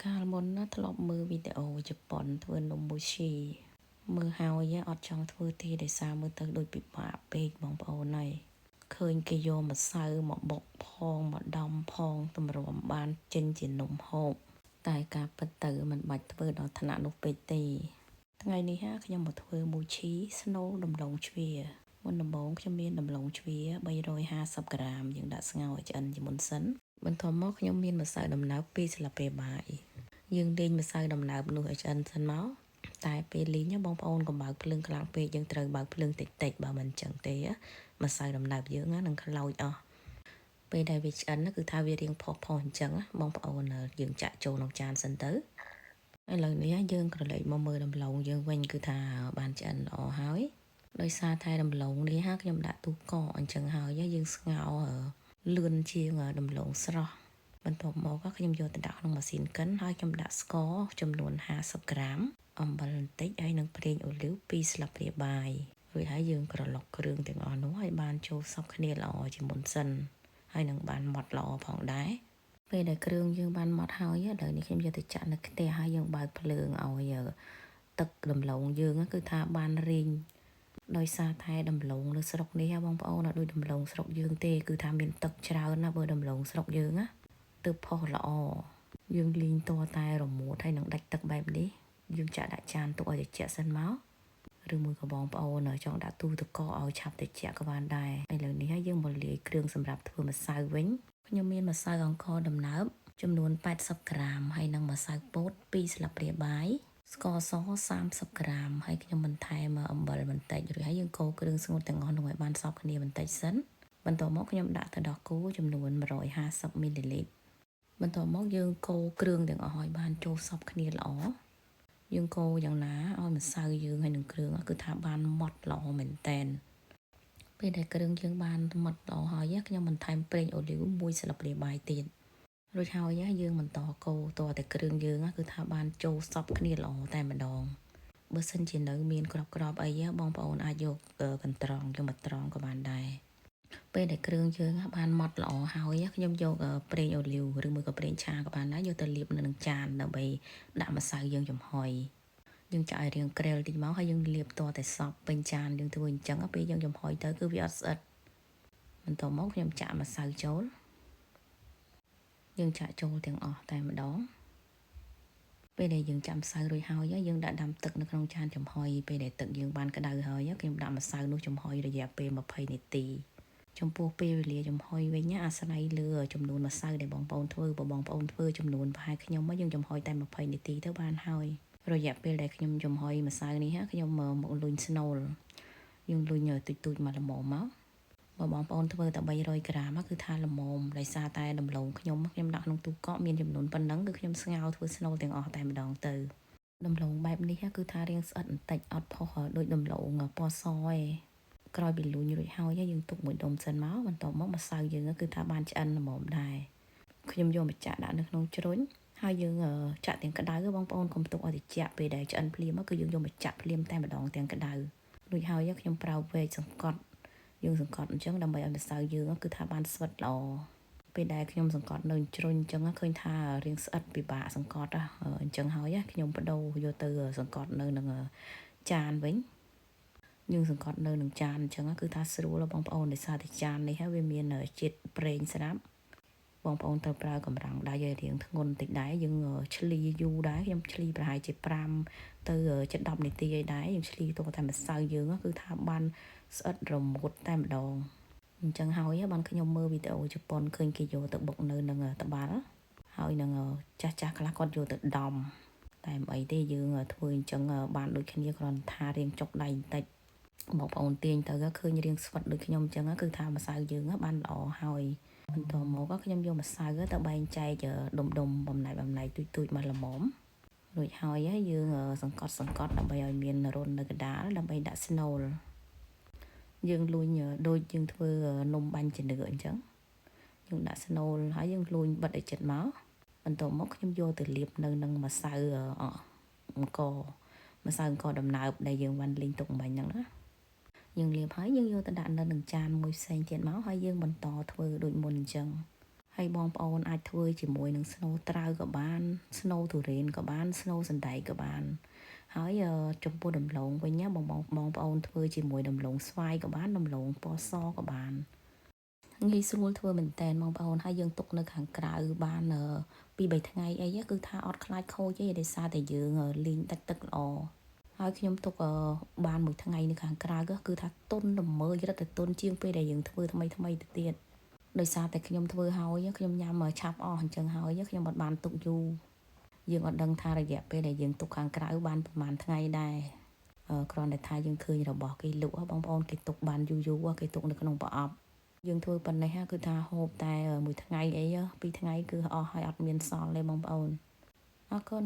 កាលមុនណាធ្លាប់មើលវីដេអូជប៉ុនធ្វើនំមូឈីមើលហើយអត់ចង់ធ្វើទេដោយសារមើលទៅដូចពិបាកពេកបងប្អូនហើយឃើញគេយកម្សៅមកបុកផងមកដំផងតម្រាំបានចេញជានំហូបតែការពិតទៅมันបាច់ធ្វើដល់ថ្នាក់នោះពេកទេថ្ងៃនេះខ្ញុំមកធ្វើមូឈីស្នូលដំឡូងជ្វាមុនដំបូងខ្ញុំមានដំឡូងជ្វា350ក្រាមយើងដាក់ស្ងោរឲ្យឆ្អិនជាមុនសិនបន្ទាប់មកខ្ញុំមានម្សៅដំណើប2ស្លាបព្រាបាយយើងលីងម្សៅដំណើបនោះឲ្យឆ្អិនសិនមកតែពេលលីងបងប្អូនកុំបើកភ្លើងខ្លាំងពេកយើងត្រូវបើកភ្លើងតិចបើមិនចឹងទេម្សៅដំណើបយើងនឹងខ្លោចអស់ពេលដែលវាឆ្អិនគឺថាវារៀងផុសអញ្ចឹងបងប្អូនយើងចាក់ចូលក្នុងចានសិនទៅឥឡូវនេះយើងក្រឡេកមកមើលដំឡូងយើងវិញគឺថាបានឆ្អិនល្អហើយដោយសារតែដំឡូងនេះខ្ញុំដាក់ទូកកអញ្ចឹងហើយយើងស្ងោរលឿនជាងដំឡូងស្រស់បន្ទាប់មកខ្ញុំយកទៅដាក់ក្នុងម៉ាស៊ីនកិនហើយខ្ញុំដាក់ស្ករចំនួន50ក្រាមអំបិលបន្តិចហើយនឹងប្រេងអូលីវ2ស្លាបព្រាបាយរួចហើយយើងក្រឡុកគ្រឿងទាំងអស់នោះឲ្យបានចូលសព្វគ្នាល្អជាមុនសិនហើយនឹងបានម៉ត់ល្អផងដែរពេលដែលគ្រឿងយើងបានម៉ត់ហើយឥឡូវនេះខ្ញុំយកទៅចាក់នៅខ្ទះហើយយើងបើកភ្លើងឲ្យទឹកដំឡូងយើងគឺថាបានរីងដោយសារតែដំឡូងនៅស្រុកនេះបងប្អូនដូចដំឡូងស្រុកយើងទេគឺថាមានទឹកច្រើនណាបើដំឡូងស្រុកយើងទើបផុសល្អយើងលីងតតែរមួតហើយនឹងដាច់ទឹកបែបនេះយើងចាក់ដាក់ចានទុកឲ្យត្រជាក់សិនមកឬមួយក៏បងប្អូនចង់ដាក់ទូទឹកកកឲ្យឆាប់ត្រជាក់ក៏បានដែរឥឡូវនេះយើងមកលាយគ្រឿងសម្រាប់ធ្វើម្សៅវិញខ្ញុំមានម្សៅអង្ករដំណើបចំនួន80ក្រាមហើយនឹងម្សៅពោត2ស្លាបព្រាបាយស្ករស30ក្រាមហើយខ្ញុំបន្ថែមអំបិលបន្តិចរួចហើយយើងកូរគ្រឿងស្ងួតទាំងអស់នោះឲ្យបានសព្វគ្នាបន្តិចសិនបន្ទាប់មកខ្ញុំដាក់ទឹកដោះគោចំនួន150មីលីលីត្របន្ទាប់មកយើងកូរគ្រឿងទាំងអស់ឲ្យបានចូលសព្វគ្នាល្អយើងកូរយ៉ាងណាឲ្យម្សៅយើងហើយនឹងគ្រឿងគឺថាបានម៉ត់ល្អមែនតែនពេលដែលគ្រឿងយើងបានម៉ត់ល្អហើយខ្ញុំបន្ថែមប្រេងអូលីវ1ស្លាបព្រាបាយទៀតរួចហើយយើងបន្តកូរតតែគ្រឿងយើងគឺថាបានចូលសព្វគ្នាល្អតែម្ដងបើសិនជានៅមានក្របអីបងប្អូនអាចយកកន្ត្រងយកមកត្រងក៏បានដែរពេលដែលគ្រឿងយើងបានម៉ត់ល្អហើយខ្ញុំយកប្រេងអូលីវឬមួយក៏ប្រេងឆាក៏បានដែរយកទៅលាបនៅនឹងចានដើម្បីដាក់ម្សៅយើងចំហុយយើងចាក់ឲ្យរាងក្រែលតិចមកហើយយើងលាបតតែសពពេញចានយើងធ្វើអញ្ចឹងពេលយើងចំហុយទៅគឺវាអត់ស្អិតបន្ទាប់មកខ្ញុំចាក់ម្សៅចូលយើងចាក់ចូលទាំងអស់តែម្ដងពេលដែលយើងចាក់ម្សៅរួចហើយយើងដាក់ដាំទឹកនៅក្នុងចានចំហុយពេលដែលទឹកយើងបានក្តៅហើយខ្ញុំដាក់ម្សៅនោះចំហុយរយៈពេល20នាទីចំពោះពេលវេលាចំហុយវិញអាស្រ័យលើចំនួនម្សៅដែលបងប្អូនធ្វើបើបងប្អូនធ្វើចំនួនប្រហែលខ្ញុំយើងចំហុយតែ20នាទីទៅបានហើយរយៈពេលដែលខ្ញុំចំហុយម្សៅនេះខ្ញុំមកលុញស្នូលយើងលុញទូចមកល្មមមកបើបងប្អូនធ្វើតែ300ក្រាមគឺថាល្មមដោយសារតែដំឡូងខ្ញុំដាក់ក្នុងទូកកមានចំនួនប៉ុណ្ណឹងគឺខ្ញុំស្ងោរធ្វើស្នូលទាំងអស់តែម្ដងទៅដំឡូងបែបនេះគឺថារាងស្អិតបន្តិចអត់ផុសដូចដំឡូងពណ៌សឯងក្រោយពីលុញរួចហើយយើងទុកមួយដុំសិនមកបន្ទាប់មកម្សៅយើងគឺថាបានឆ្អិនល្មមដែរខ្ញុំយកមកចាក់ដាក់នៅក្នុងជ្រុញហើយយើងចាក់ទាំងក្តៅបងប្អូនកុំទុកឲ្យត្រជាក់ពេលដែលឆ្អិនភ្លាមគឺយើងយកមកចាក់ភ្លាមតែម្ដងទាំងក្តៅរួចហើយខ្ញុំប្រើវែកសង្កត់យើងសង្កត់អញ្ចឹងដើម្បីឲ្យម្សៅយើងគឺថាបានស្វិតល្អពេលដែលខ្ញុំសង្កត់នៅជ្រុញអញ្ចឹងឃើញថារាងស្អិតពិបាកសង្កត់អញ្ចឹងហើយខ្ញុំបដូរយកទៅសង្កត់នៅនឹងចានវិញយើងសង្កត់នៅនឹងចានអញ្ចឹងគឺថាស្រួលបងប្អូនដោយសារតែចាននេះវាមានជាតិប្រេងស្រាប់បងប្អូនត្រូវប្រើកម្រាំងដៃឲ្យរៀងធ្ងន់តិចដែរយើងឆ្លីយូរដែរខ្ញុំឆ្លីប្រហែលជា5ទៅ7-10នាទីឯដែរយើងឆ្លីតតែម្សៅយើងគឺថាបានស្អិតរមុតតែម្ដងអញ្ចឹងហើយបានខ្ញុំមើលវីដេអូជប៉ុនឃើញគេយកទៅបុកនៅនឹងត្បាល់ហើយនឹងចាស់ខ្លះគាត់យកទៅដំតែមិនអីទេយើងធ្វើអញ្ចឹងបានដូចគ្នាគ្រាន់ថារៀងចុកដៃបន្តិចបងប្អូនទាញទៅឃើញរៀងស្វិតដូចខ្ញុំអញ្ចឹងគឺថាម្សៅយើងបានល្អហើយបន្តមកខ្ញុំយកម្សៅទៅបែងចែកដុំបំណែកទូចមកល្មមរួចហើយយើងសង្កត់ដើម្បីឲ្យមានរុននៅកណ្ដាលដើម្បីដាក់ស្នូលយើងលួញដូចយើងធ្វើនំបាញ់ជំនឿអញ្ចឹងយើងដាក់ស្នូលហើយយើងលួញបិទឲ្យជិតមកបន្ទាប់មកខ្ញុំយកទៅលាបនៅនឹងម្សៅអង្គម្សៅអង្គដំណើបដែលយើងបានលីងទុកបាញ់ហ្នឹងណាយើងលាបហើយយើងយកទៅដាក់នៅនឹងចានមួយផ្សេងទៀតមកហើយយើងបន្តធ្វើដូចមុនអញ្ចឹងហ ហើយបងប្អូនអាចធ្វើជាមួយនឹងស្នូលត្រាវក៏បានស្នូលទុរេនក៏បានស្នូលសណ្តែកក៏បានហើយចំពោះដំឡូងវិញណាបងប្អូនធ្វើជាមួយដំឡូងស្វាយក៏បានដំឡូងពណ៌សក៏បានងាយស្រួលធ្វើមែនតើបងប្អូនហើយយើងទុកនៅខាងក្រៅបាន2-3ថ្ងៃអីគឺថាអត់ខ្លាចខូចទេដោយសារតែយើងលីងទឹកល្អហើយខ្ញុំទុកបានមួយថ្ងៃនៅខាងក្រៅគឺថាទុនល្មើយរឹតតែទុនជាងពេលដែលយើងធ្វើថ្មីទៅទៀតដោយសារតែខ្ញុំធ្វើហើយខ្ញុំញ៉ាំឆាប់អស់អញ្ចឹងហើយខ្ញុំអត់បានទុកយូរយើងអត់ដឹងថារយៈពេលដែលយើងទុកខាងក្រៅបានប្រហែលថ្ងៃដែរគ្រាន់តែថាយើងឃើញរបស់គេលក់បងប្អូនគេទុកបានយូរគេទុកនៅក្នុងប្រអប់យើងធ្វើប៉ុណ្ណេះគឺថាហូបតែមួយថ្ងៃអី2ថ្ងៃគឺអស់ហើយអត់មានសល់ទេបងប្អូនអរគុណ